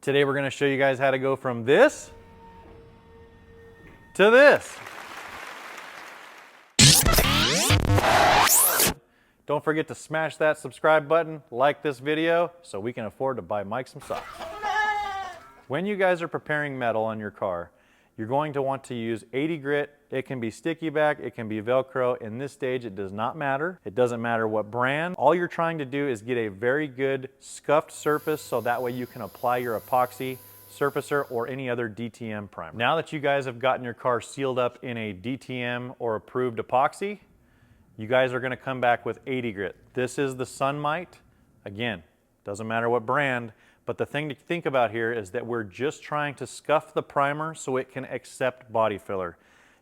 Today we're going to show you guys how to go from this to this. Don't forget to smash that subscribe button, like this video, so we can afford to buy Mike some socks. When you guys are preparing metal on your car, you're going to want to use 80 grit. It can be sticky back, it can be Velcro. In this stage, it does not matter. It doesn't matter what brand. All you're trying to do is get a very good scuffed surface so that way you can apply your epoxy surfacer or any other DTM primer. Now that you guys have gotten your car sealed up in a DTM or approved epoxy, you guys are gonna come back with 80 grit. This is the Sunmite. Again, doesn't matter what brand, but the thing to think about here is that we're just trying to scuff the primer so it can accept body filler.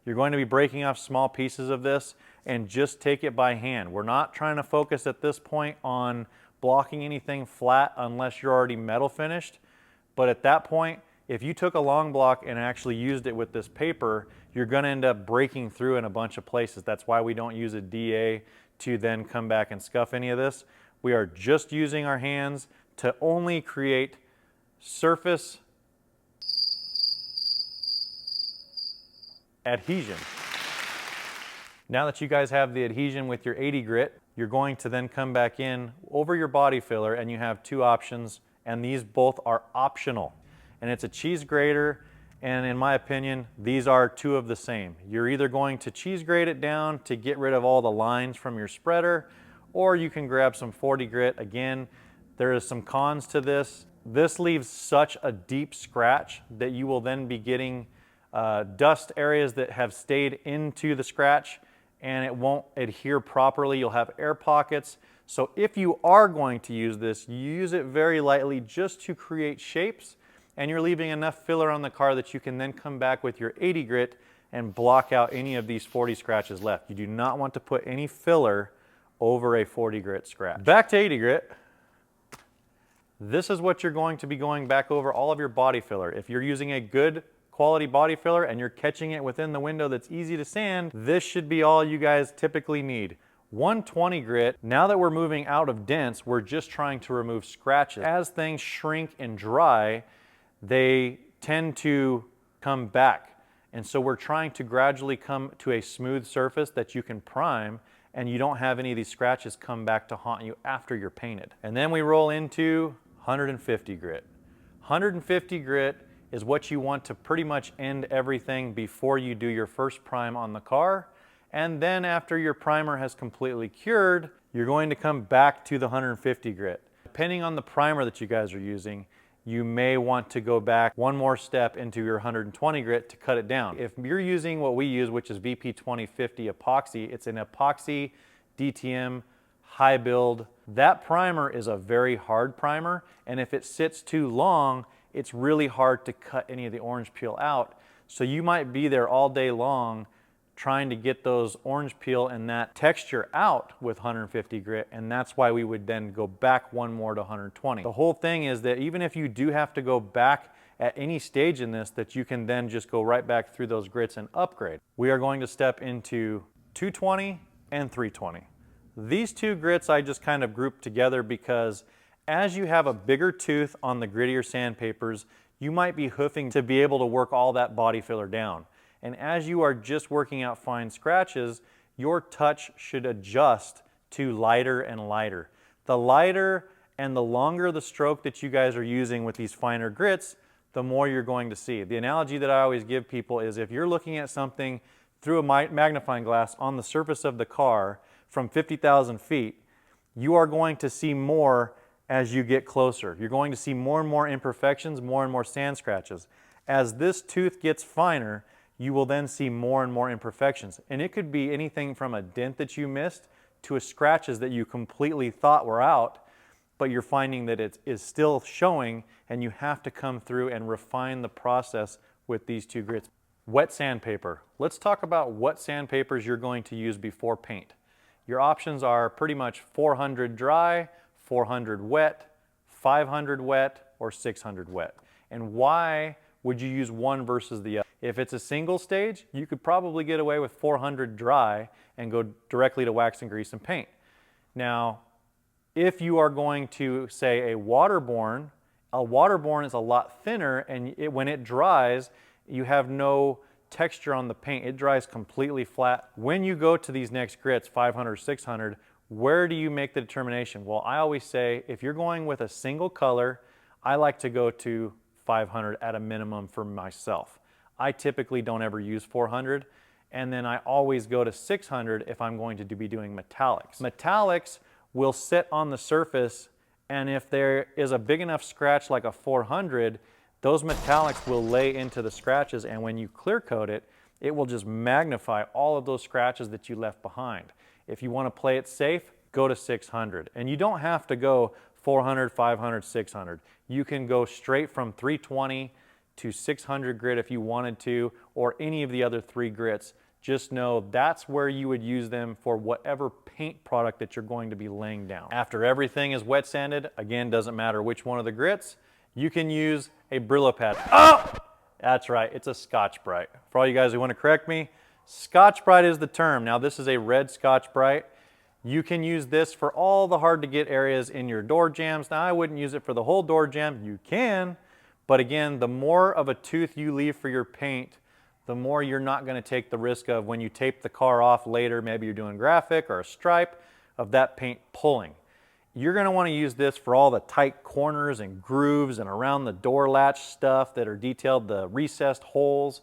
You're going to be breaking off small pieces of this and just take it by hand. We're not trying to focus at this point on blocking anything flat unless you're already metal finished. But at that point, if you took a long block and actually used it with this paper, you're going to end up breaking through in a bunch of places. That's why we don't use a DA to then come back and scuff any of this. We are just using our hands to only create surface adhesion. Now that you guys have the adhesion with your 80 grit, you're going to then come back in over your body filler, and you have two options, and these both are optional. And it's a cheese grater, and in my opinion, these are two of the same. You're either going to cheese grate it down to get rid of all the lines from your spreader, or you can grab some 40 grit. Again, there is some cons to this. This leaves such a deep scratch that you will then be getting dust areas that have stayed into the scratch, and it won't adhere properly. You'll have air pockets. So if you are going to use this, you use it very lightly just to create shapes, and you're leaving enough filler on the car that you can then come back with your 80 grit and block out any of these 40 scratches left. You do not want to put any filler over a 40 grit scratch. Back to 80 grit. This is what you're going to be going back over all of your body filler. If you're using a good quality body filler and you're catching it within the window that's easy to sand, this should be all you guys typically need. 120 grit, now that we're moving out of dents, we're just trying to remove scratches. As things shrink and dry, they tend to come back. And so we're trying to gradually come to a smooth surface that you can prime, and you don't have any of these scratches come back to haunt you after you're painted. And then we roll into 150 grit. 150 grit is what you want to pretty much end everything before you do your first prime on the car. And then after your primer has completely cured, you're going to come back to the 150 grit. Depending on the primer that you guys are using, you may want to go back one more step into your 120 grit to cut it down. If you're using what we use, which is VP 2050 epoxy, it's an epoxy DTM high build. That primer is a very hard primer, and if it sits too long, it's really hard to cut any of the orange peel out. So you might be there all day long trying to get those orange peel and that texture out with 150 grit, and that's why we would then go back one more to 120. The whole thing is that even if you do have to go back at any stage in this, that you can then just go right back through those grits and upgrade. We are going to step into 220 and 320. These two grits I just kind of grouped together because as you have a bigger tooth on the grittier sandpapers, you might be hoofing to be able to work all that body filler down. And as you are just working out fine scratches, your touch should adjust to lighter and lighter. The lighter and the longer the stroke that you guys are using with these finer grits, the more you're going to see. The analogy that I always give people is if you're looking at something through a magnifying glass on the surface of the car from 50,000 feet, you are going to see more as you get closer. You're going to see more and more imperfections, more and more sand scratches. As this tooth gets finer, you will then see more and more imperfections. And it could be anything from a dent that you missed to a scratches that you completely thought were out, but you're finding that it is still showing, and you have to come through and refine the process with these two grits. Wet sandpaper. Let's talk about what sandpapers you're going to use before paint. Your options are pretty much 400 dry, 400 wet, 500 wet, or 600 wet. And why would you use one versus the other? If it's a single stage, you could probably get away with 400 dry and go directly to wax and grease and paint. Now, if you are going to say a waterborne A waterborne is a lot thinner, and when it dries, you have no texture on the paint. It dries completely flat. When you go to these next grits, 500 or 600, where do you make the determination? Well, I always say if you're going with a single color, I like to go to 500 at a minimum for myself. I typically don't ever use 400, and then I always go to 600 if I'm going to be doing metallics. Metallics will sit on the surface, and if there is a big enough scratch like a 400, those metallics will lay into the scratches, and when you clear coat it, it will just magnify all of those scratches that you left behind. If you want to play it safe, go to 600. And you don't have to go 400, 500, 600. You can go straight from 320 to 600 grit if you wanted to, or any of the other 3 grits. Just know that's where you would use them for whatever paint product that you're going to be laying down. After everything is wet sanded, again, doesn't matter which one of the grits, you can use a Brillo pad. Oh! That's right, it's a Scotch-Brite. For all you guys who want to correct me, Scotch-Brite is the term. Now this is a red Scotch-Brite. You can use this for all the hard to get areas in your door jambs. Now I wouldn't use it for the whole door jamb. You can, but again, the more of a tooth you leave for your paint, the more you're not going to take the risk of when you tape the car off later, maybe you're doing graphic or a stripe, of that paint pulling. You're going to want to use this for all the tight corners and grooves and around the door latch stuff that are detailed, the recessed holes.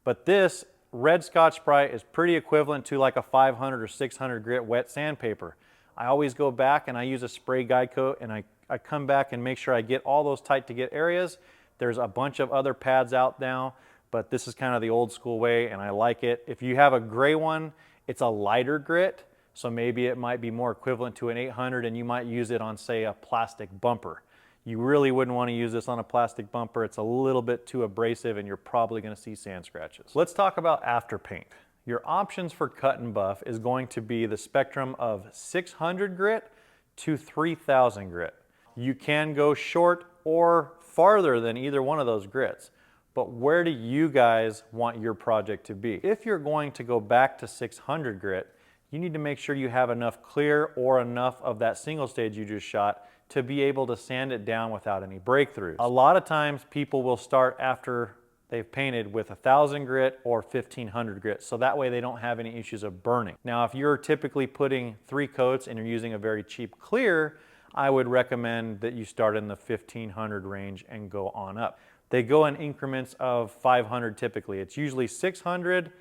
But this red Scotch-Brite is pretty equivalent to like a 500 or 600 grit wet sandpaper. I always go back and I use a spray guide coat, and I come back and make sure I get all those tight to get areas. There's a bunch of other pads out now, but this is kind of the old school way, and I like it. If you have a gray one, it's a lighter grit, so maybe it might be more equivalent to an 800, and you might use it on, say, a plastic bumper. You really wouldn't want to use this on a plastic bumper. It's a little bit too abrasive, and you're probably going to see sand scratches. Let's talk about after paint. Your options for cut and buff is going to be the spectrum of 600 grit to 3000 grit. You can go short or farther than either one of those grits. But where do you guys want your project to be? If you're going to go back to 600 grit, you need to make sure you have enough clear or enough of that single stage you just shot to be able to sand it down without any breakthroughs. A lot of times people will start after they've painted with 1000 grit or 1500 grit, so that way they don't have any issues of burning. Now, if you're typically putting 3 coats and you're using a very cheap clear, I would recommend that you start in the 1500 range and go on up. They go in increments of 500 typically. It's usually 600,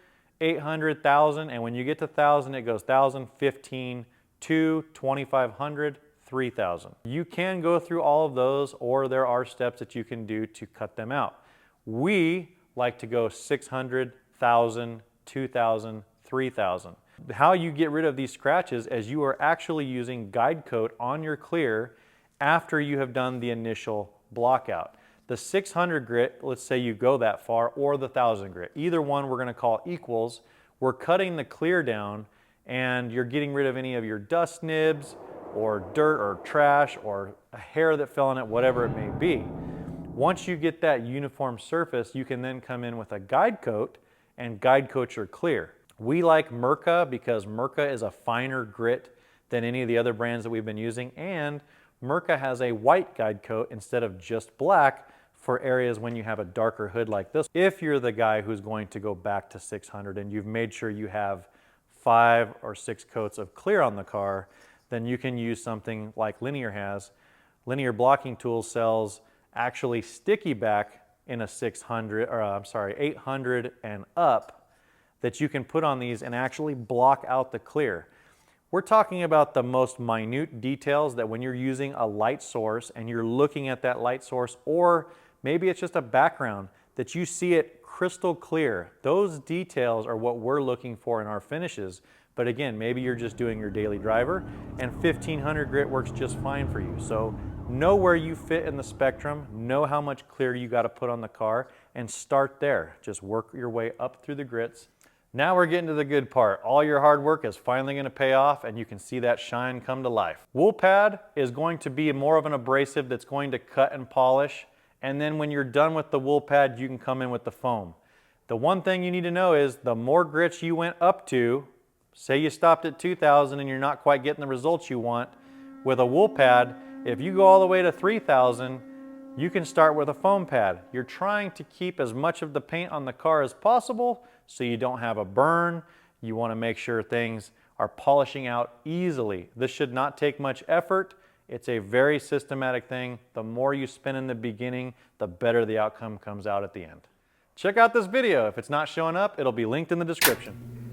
800, 1000, and when you get to 1000, it goes 1000, 15, 2, 2500, 3000. You can go through all of those, or there are steps that you can do to cut them out. We like to go 600, 1000, 2000, 3000. How you get rid of these scratches is you are actually using guide coat on your clear after you have done the initial block out. The 600 grit, let's say you go that far, or the 1000 grit. Either one we're going to call equals. We're cutting the clear down, and you're getting rid of any of your dust nibs or dirt or trash or a hair that fell on it, whatever it may be. Once you get that uniform surface, you can then come in with a guide coat and guide coat your clear. We like Mirka because Mirka is a finer grit than any of the other brands that we've been using, and Mirka has a white guide coat instead of just black for areas when you have a darker hood like this. If you're the guy who's going to go back to 600 and you've made sure you have 5 or 6 coats of clear on the car, then you can use something like Linear has. Linear Blocking Tools sells actually sticky back in a 800 and up that you can put on these and actually block out the clear. We're talking about the most minute details that when you're using a light source and you're looking at that light source, or maybe it's just a background, that you see it crystal clear. Those details are what we're looking for in our finishes. But again, maybe you're just doing your daily driver and 1500 grit works just fine for you. So know where you fit in the spectrum, know how much clear you got to put on the car, and start there. Just work your way up through the grits. Now we're getting to the good part. All your hard work is finally going to pay off, and you can see that shine come to life. Wool pad is going to be more of an abrasive that's going to cut and polish, and then when you're done with the wool pad, you can come in with the foam. The one thing you need to know is the more grits you went up to, say you stopped at 2000 and you're not quite getting the results you want, with a wool pad, if you go all the way to 3000, You can start with a foam pad. You're trying to keep as much of the paint on the car as possible so you don't have a burn. You want to make sure things are polishing out easily. This should not take much effort. It's a very systematic thing. The more you spend in the beginning, the better the outcome comes out at the end. Check out this video. If it's not showing up, it'll be linked in the description.